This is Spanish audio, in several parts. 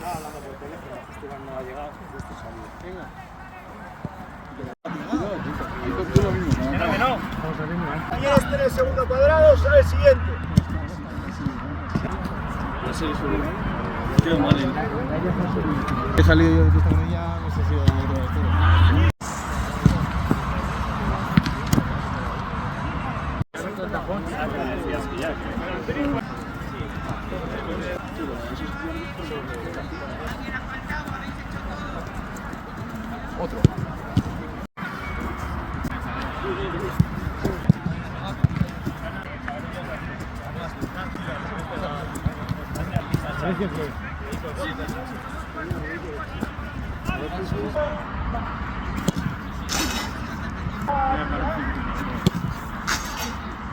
estaba hablando por teléfono, justo cuando ha llegado, justo salido. Venga. No. ¿Quieres tener el segundo cuadrado? Sale el siguiente. Qué mal. He salido yo de esta manera, no sé si otro.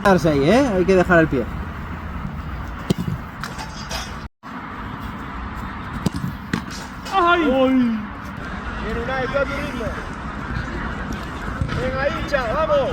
Ahí, hay que dejar el pie. Viene una de tu ritmo. Venga, hincha, vamos.